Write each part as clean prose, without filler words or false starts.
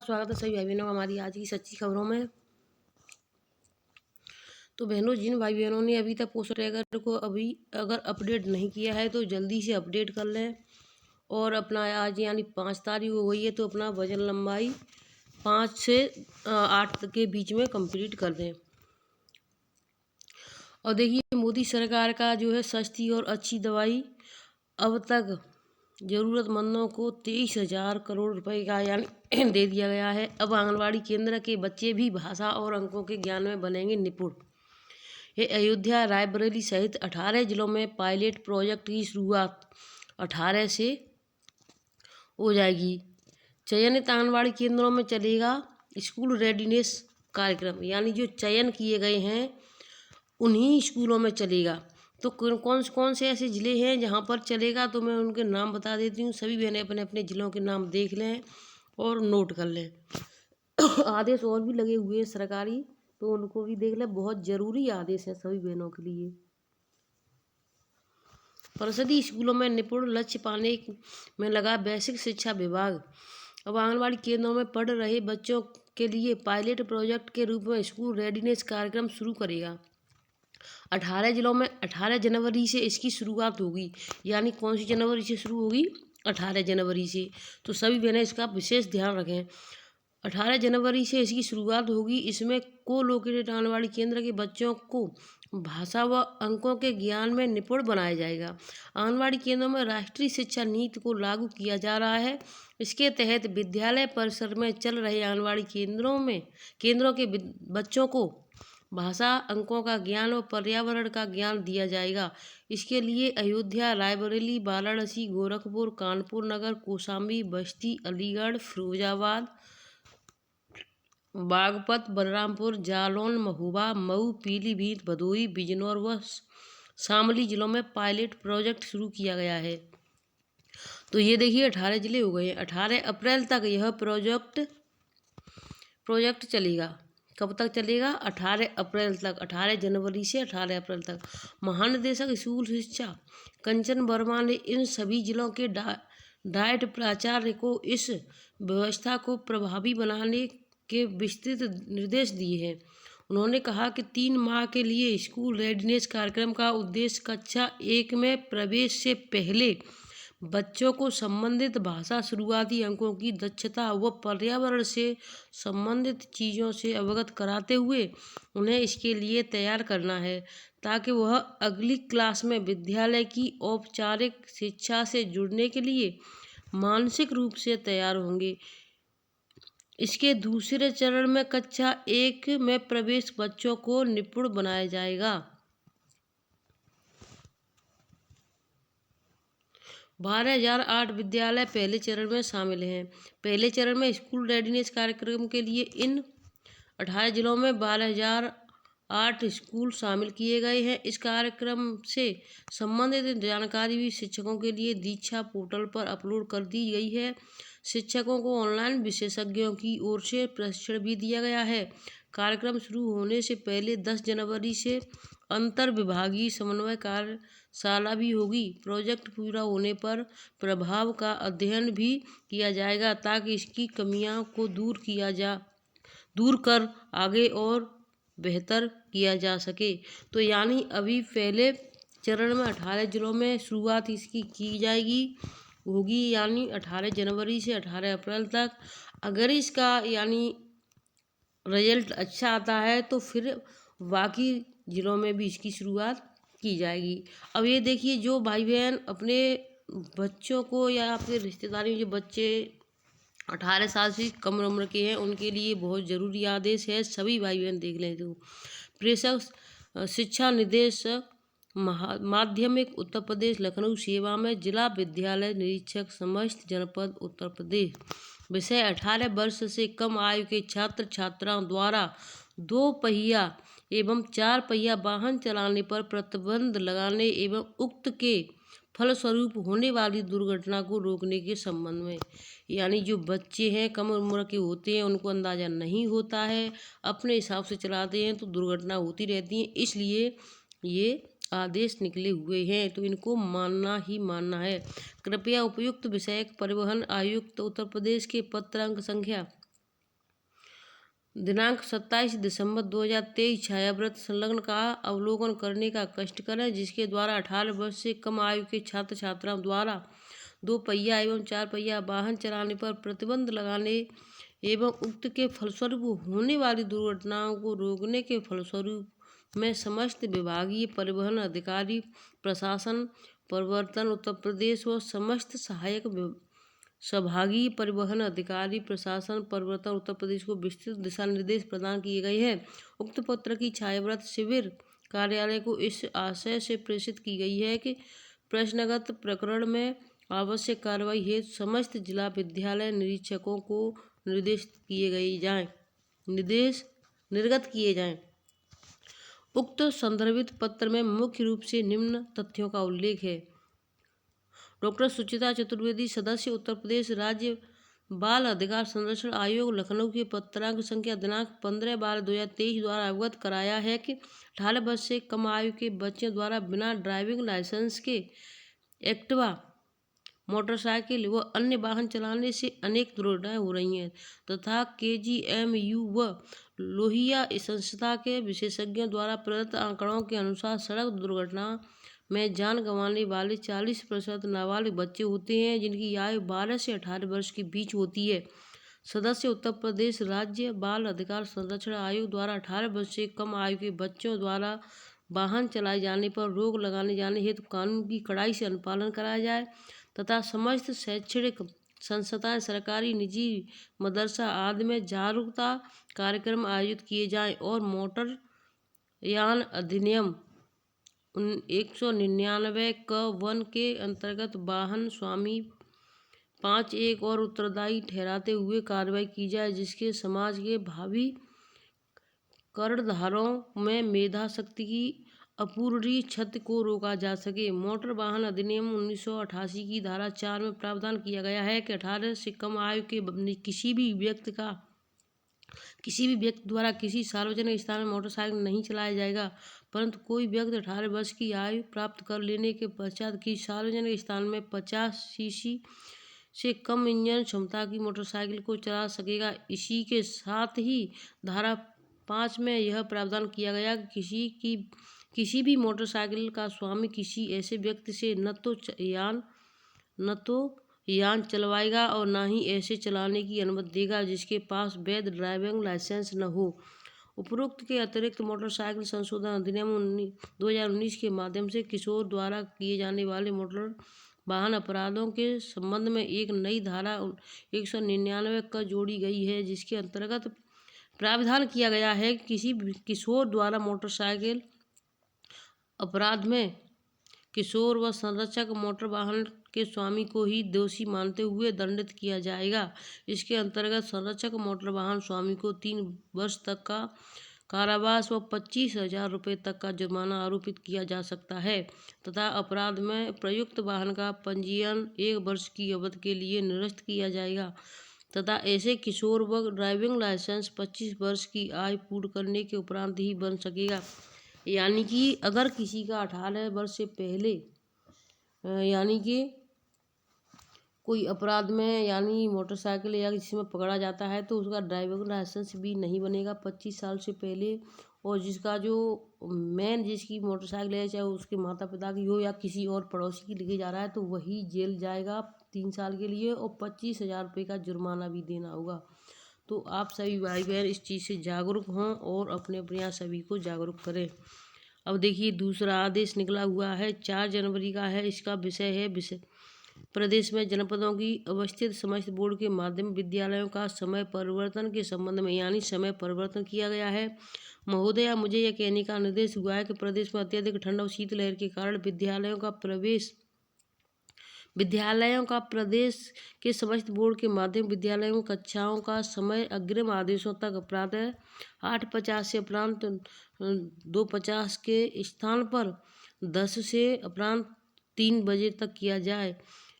स्वागत है सभी भाई बहनों का हमारी आज की सच्ची खबरों में। तो बहनों, जिन भाई बहनों ने अभी तक पोस्ट ट्रैकर को अगर अपडेट नहीं किया है तो जल्दी से अपडेट कर लें और अपना आज यानी 5 तारीख हो गई है तो अपना वजन लंबाई 5 से 8 के बीच में कंप्लीट कर दें। और देखिए, मोदी सरकार का जो है सस्ती और अच्छी दवाई अब तक ज़रूरतमंदों को 23,000 करोड़ रुपए का यानी दे दिया गया है। अब आंगनवाड़ी केंद्र के बच्चे भी भाषा और अंकों के ज्ञान में बनेंगे निपुण। ये अयोध्या, रायबरेली सहित 18 जिलों में पायलट प्रोजेक्ट की शुरुआत 18 से हो जाएगी। चयनित आंगनवाड़ी केंद्रों में चलेगा स्कूल रेडीनेस कार्यक्रम, यानी जो चयन किए गए हैं उन्हीं स्कूलों में चलेगा। तो कौन से ऐसे ज़िले हैं जहाँ पर चलेगा, तो मैं उनके नाम बता देती हूँ। सभी बहनें अपने अपने ज़िलों के नाम देख लें और नोट कर लें। आदेश और भी लगे हुए हैं सरकारी, तो उनको भी देख लें, बहुत ज़रूरी आदेश है सभी बहनों के लिए। परिषदीय स्कूलों में निपुण लक्ष्य पाने में लगा बेसिक शिक्षा विभाग। अब आंगनबाड़ी केंद्रों में पढ़ रहे बच्चों के लिए पायलट प्रोजेक्ट के रूप में स्कूल रेडीनेस कार्यक्रम शुरू करेगा। 18 जिलों में 18 जनवरी से इसकी शुरुआत होगी। यानी कौन सी जनवरी से शुरू होगी? 18 जनवरी से। तो सभी बहनें इसका विशेष ध्यान रखें। 18 जनवरी से इसकी शुरुआत होगी। इसमें को लोकेटेड आंगनवाड़ी केंद्र के बच्चों को भाषा व अंकों के ज्ञान में निपुण बनाया जाएगा। आंगनवाड़ी केंद्रों में राष्ट्रीय शिक्षा नीति को लागू किया जा रहा है। इसके तहत विद्यालय परिसर में चल रहे आंगनवाड़ी केंद्रों के बच्चों को भाषा, अंकों का ज्ञान और पर्यावरण का ज्ञान दिया जाएगा। इसके लिए अयोध्या, रायबरेली, वाराणसी, गोरखपुर, कानपुर नगर, कौशाम्बी, बस्ती, अलीगढ़, फिरोजाबाद, बागपत, बलरामपुर, जालौन, महोबा, मऊ, पीलीभीत, भदोही, बिजनौर व शामली जिलों में पायलट प्रोजेक्ट शुरू किया गया है। तो ये देखिए 18 जिले हो गए हैं। 18 अप्रैल तक यह प्रोजेक्ट चलेगा। कब तक चलेगा? 18 अप्रैल तक। 18 जनवरी से 18 अप्रैल तक। महानिदेशक स्कूल शिक्षा कंचन वर्मा ने इन सभी जिलों के डाइट प्राचार्य को इस व्यवस्था को प्रभावी बनाने के विस्तृत निर्देश दिए हैं। उन्होंने कहा कि 3 माह के लिए स्कूल रेडीनेस कार्यक्रम का उद्देश्य कक्षा 1 में प्रवेश से पहले बच्चों को संबंधित भाषा, शुरुआती अंकों की दक्षता व पर्यावरण से संबंधित चीज़ों से अवगत कराते हुए उन्हें इसके लिए तैयार करना है, ताकि वह अगली क्लास में विद्यालय की औपचारिक शिक्षा से जुड़ने के लिए मानसिक रूप से तैयार होंगे। इसके दूसरे चरण में कक्षा 1 में प्रवेश बच्चों को निपुण बनाया जाएगा। 12,008 विद्यालय पहले चरण में शामिल हैं। पहले चरण में स्कूल रेडीनेस कार्यक्रम के लिए इन 18 जिलों में 12,008 स्कूल शामिल किए गए हैं। इस कार्यक्रम से संबंधित जानकारी भी शिक्षकों के लिए दीक्षा पोर्टल पर अपलोड कर दी गई है। शिक्षकों को ऑनलाइन विशेषज्ञों की ओर से प्रशिक्षण भी दिया गया है। कार्यक्रम शुरू होने से पहले 10 जनवरी से अंतर विभागीय समन्वय कार्यशाला भी होगी। प्रोजेक्ट पूरा होने पर प्रभाव का अध्ययन भी किया जाएगा, ताकि इसकी कमियों को दूर कर आगे और बेहतर किया जा सके। तो यानी अभी पहले चरण में 18 जिलों में शुरुआत इसकी की होगी, यानी 18 जनवरी से 18 अप्रैल तक। अगर इसका यानी रिजल्ट अच्छा आता है तो फिर बाकी जिलों में भी इसकी शुरुआत की जाएगी। अब ये देखिए, जो भाई बहन अपने बच्चों को या अपने रिश्तेदारी में जो बच्चे 18 साल से कम उम्र के हैं उनके लिए बहुत ज़रूरी आदेश है। सभी भाई बहन देख लें। तो प्रेषक शिक्षा निदेशक माध्यमिक उत्तर प्रदेश लखनऊ सेवा में जिला विद्यालय निरीक्षक समस्त जनपद उत्तर प्रदेश। विषय 18 वर्ष से कम आयु के छात्र छात्राओं द्वारा 2 पहिया एवं 4 पहिया वाहन चलाने पर प्रतिबंध लगाने एवं उक्त के फलस्वरूप होने वाली दुर्घटना को रोकने के संबंध में। यानी जो बच्चे हैं कम उम्र के होते हैं, उनको अंदाज़ा नहीं होता है, अपने हिसाब से चलाते हैं तो दुर्घटना होती रहती है। इसलिए ये आदेश निकले हुए हैं, तो इनको मानना ही मानना है। कृपया उपयुक्त विषयक परिवहन आयुक्त उत्तर प्रदेश के पत्र अंक संख्या दिनांक 27 दिसंबर 2023 छायाव्रत संलग्न का अवलोकन करने का कष्ट करें, जिसके द्वारा 18 वर्ष से कम आयु के छात्र छात्राओं द्वारा 2 पहिया एवं 4 पहिया वाहन चलाने पर प्रतिबंध लगाने एवं उक्त के फलस्वरूप होने वाली दुर्घटनाओं को रोकने के फलस्वरूप में समस्त विभागीय परिवहन अधिकारी, प्रशासन, प्रवर्तन उत्तर प्रदेश व समस्त सहायक संभागीय परिवहन अधिकारी, प्रशासन, प्रवर्तन उत्तर प्रदेश को विस्तृत दिशा निर्देश प्रदान किए गए हैं। उक्त पत्र की छायाव्रत शिविर कार्यालय को इस आशय से प्रेषित की गई है कि प्रश्नगत प्रकरण में आवश्यक कार्रवाई हेतु समस्त जिला विद्यालय निरीक्षकों को निर्गत किए जाएं। उक्त संदर्भित पत्र में मुख्य रूप से निम्न तथ्यों का उल्लेख है। डॉक्टर सुचिता चतुर्वेदी, सदस्य उत्तर प्रदेश राज्य बाल अधिकार संरक्षण आयोग, लखनऊ के पत्रांक संख्या दिनांक 15/12/2023 द्वारा अवगत कराया है कि 18 वर्ष से कम आयु के बच्चों द्वारा बिना ड्राइविंग लाइसेंस के एक्टिवा, मोटरसाइकिल व अन्य वाहन चलाने से अनेक दुर्घटनाएं हो रही हैं तथा KGMU व लोहिया संस्था के विशेषज्ञों द्वारा प्रदत्त आंकड़ों के अनुसार सड़क दुर्घटना में जान गंवाने वाले 40% नाबालिग बच्चे होते हैं, जिनकी आयु 12 से 18 वर्ष के बीच होती है। सदस्य उत्तर प्रदेश राज्य बाल अधिकार संरक्षण आयोग द्वारा 18 वर्ष से कम आयु के बच्चों द्वारा वाहन चलाए जाने पर रोक लगाने जाने हेतु कानून की कड़ाई से अनुपालन कराया जाए तथा समस्त शैक्षणिक संस्थाएं, सरकारी, निजी, मदरसा आदि में जागरूकता कार्यक्रम आयोजित किए जाएं और मोटर यान अधिनियम 199 क 1 के अंतर्गत वाहन स्वामी 5(1) और उत्तरदायी ठहराते हुए कार्रवाई की जाए, जिसके समाज के भावी कर्णधारों में मेधा शक्ति की अपूरणीय क्षति को रोका जा सके। मोटर वाहन अधिनियम 1988 की धारा 4 में प्रावधान किया गया है कि 18 से कम आयु के किसी भी व्यक्ति द्वारा किसी सार्वजनिक स्थान में मोटरसाइकिल नहीं चलाया जाएगा, परंतु कोई व्यक्ति 18 वर्ष की आयु प्राप्त कर लेने के पश्चात किसी सार्वजनिक स्थान में 50 सीसी से कम इंजन क्षमता की मोटरसाइकिल को चला सकेगा। इसी के साथ ही धारा 5 में यह प्रावधान किया गया कि किसी भी मोटरसाइकिल का स्वामी किसी ऐसे व्यक्ति से न तो यान चलवाएगा और न ही ऐसे चलाने की अनुमति देगा जिसके पास वैध ड्राइविंग लाइसेंस न हो। उपरोक्त के अतिरिक्त मोटरसाइकिल संशोधन अधिनियम 2019 के माध्यम से किशोर द्वारा किए जाने वाले मोटर वाहन अपराधों के संबंध में एक नई धारा 199 क जोड़ी गई है, जिसके अंतर्गत प्रावधान किया गया है कि किसी किशोर द्वारा मोटरसाइकिल अपराध में किशोर व संरक्षक मोटर वाहन के स्वामी को ही दोषी मानते हुए दंडित किया जाएगा। इसके अंतर्गत संरक्षक मोटर वाहन स्वामी को 3 वर्ष तक का कारावास व 25,000 रुपये तक का जुर्माना आरोपित किया जा सकता है तथा अपराध में प्रयुक्त वाहन का पंजीयन 1 वर्ष की अवधि के लिए निरस्त किया जाएगा तथा ऐसे किशोर व ड्राइविंग लाइसेंस 25 वर्ष की आयु पूर्ण करने के उपरांत ही बन सकेगा। यानी कि अगर किसी का 18 वर्ष से पहले यानी कि कोई अपराध में यानी मोटरसाइकिल या किसी में पकड़ा जाता है तो उसका ड्राइविंग लाइसेंस भी नहीं बनेगा 25 साल से पहले, और जिसका जो जिसकी मोटरसाइकिल है, चाहे उसके माता पिता की हो या किसी और पड़ोसी की लेके जा रहा है, तो वही जेल जाएगा 3 साल के लिए और 25,000 रुपये का जुर्माना भी देना होगा। तो आप सभी भाई बहन इस चीज़ से जागरूक हों और अपने यहाँ सभी को जागरूक करें। अब देखिए दूसरा आदेश निकला हुआ है, 4 जनवरी का है। इसका विषय है प्रदेश में जनपदों की अवस्थित समस्त बोर्ड के माध्यमिक विद्यालयों का समय परिवर्तन के संबंध में, यानी समय परिवर्तन किया गया है। महोदया, मुझे यह कहने का निर्देश हुआ है कि प्रदेश में अत्यधिक ठंड और शीतलहर के कारण विद्यालयों का प्रदेश के समस्त बोर्ड के माध्यमिक विद्यालयों कक्षाओं का समय अग्रिम आदेशों तक प्रातः 8:50 से अपरांत 2:50 के स्थान पर 10 से अपरांत 3 बजे तक किया जाए।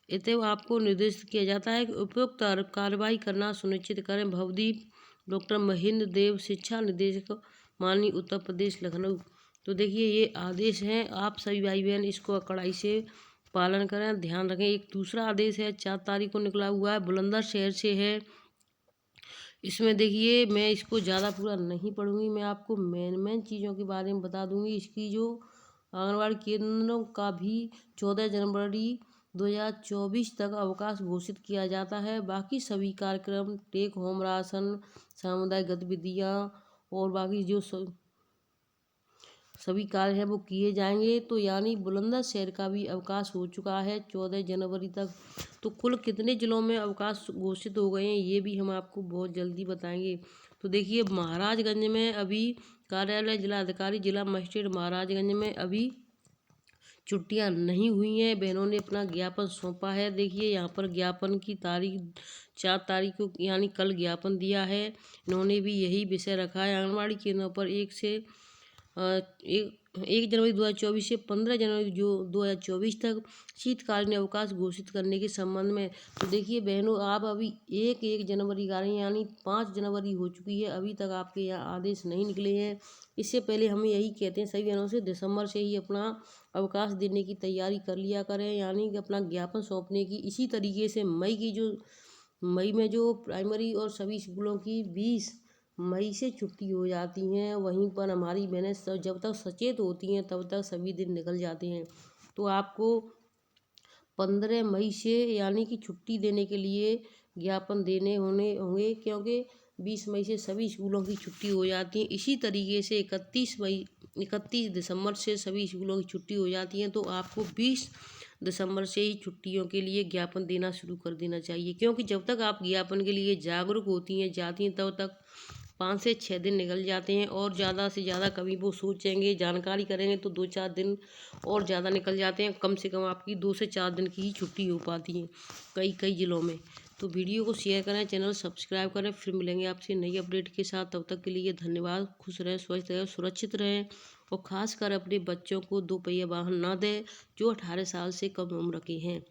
अतएव आपको निर्देशित किया जाता है कि उपयुक्त कार्रवाई करना सुनिश्चित करें। भवदीप डॉक्टर महेंद्र देव, शिक्षा निदेशक, माननीय उत्तर प्रदेश, लखनऊ। तो देखिए ये आदेश हैं, आप सभी भाई बहन इसको कड़ाई से पालन करें, ध्यान रखें। एक दूसरा आदेश है 4 तारीख को निकला हुआ है, बुलंदशहर से है। इसमें देखिए मैं इसको ज़्यादा पूरा नहीं पढ़ूंगी, मैं आपको मेन चीज़ों के बारे में बता दूंगी। इसकी जो आंगनबाड़ी केंद्रों का भी 14 जनवरी 2024 तक अवकाश घोषित किया जाता है। बाकी सभी कार्यक्रम, टेक होम राशन, सामुदायिक गतिविधियाँ और बाकी जो सभी कार्य हैं वो किए जाएंगे। तो यानी बुलंदशहर का भी अवकाश हो चुका है 14 जनवरी तक। तो कुल कितने ज़िलों में अवकाश घोषित हो गए हैं ये भी हम आपको बहुत जल्दी बताएंगे। तो देखिए महाराजगंज में अभी कार्यालय जिलाधिकारी जिला मजिस्ट्रेट महाराजगंज में अभी छुट्टियां नहीं हुई हैं। बहनों ने अपना ज्ञापन सौंपा है। देखिए यहाँ पर ज्ञापन की तारीख 4 तारीख को यानी कल ज्ञापन दिया है। इन्होंने भी यही विषय रखा है आंगनबाड़ी केंद्रों पर 1 जनवरी 2024 से 15 जनवरी 2024 तक शीतकालीन अवकाश घोषित करने के संबंध में। तो देखिए बहनों आप अभी 1 जनवरी का रहे हैं यानी 5 जनवरी हो चुकी है, अभी तक आपके यहाँ आदेश नहीं निकले हैं। इससे पहले हम यही कहते हैं सभी बहनों से दिसंबर से ही अपना अवकाश देने की तैयारी कर लिया करें, यानी कि अपना ज्ञापन सौंपने की। इसी तरीके से मई में जो प्राइमरी और सभी स्कूलों की 20 मई से छुट्टी हो जाती हैं। वहीं पर हमारी बहनें जब तक सचेत होती हैं तब तक सभी दिन निकल जाते हैं। तो आपको 15 मई से यानी कि छुट्टी देने के लिए ज्ञापन देने होंगे, क्योंकि 20 मई से सभी स्कूलों की छुट्टी हो जाती है। इसी तरीके से 31 दिसंबर से सभी स्कूलों की छुट्टी हो जाती है। तो आपको 20 दिसंबर से ही छुट्टियों के लिए ज्ञापन देना शुरू कर देना चाहिए, क्योंकि जब तक आप ज्ञापन के लिए जागरूक होती हैं जाती हैं तब तक 5 से 6 दिन निकल जाते हैं। और ज़्यादा से ज़्यादा कभी वो सोचेंगे जानकारी करेंगे तो 2-4 दिन और ज़्यादा निकल जाते हैं। कम से कम आपकी 2 से 4 दिन की ही छुट्टी हो पाती है कई ज़िलों में। तो वीडियो को शेयर करें, चैनल सब्सक्राइब करें। फिर मिलेंगे आपसे नई अपडेट के साथ, तब तक के लिए धन्यवाद। खुश रहें, स्वस्थ रहें, सुरक्षित रहें और ख़ासकर अपने बच्चों को 2 पहिया वाहन ना दें जो 18 साल से कम उम्र के हैं।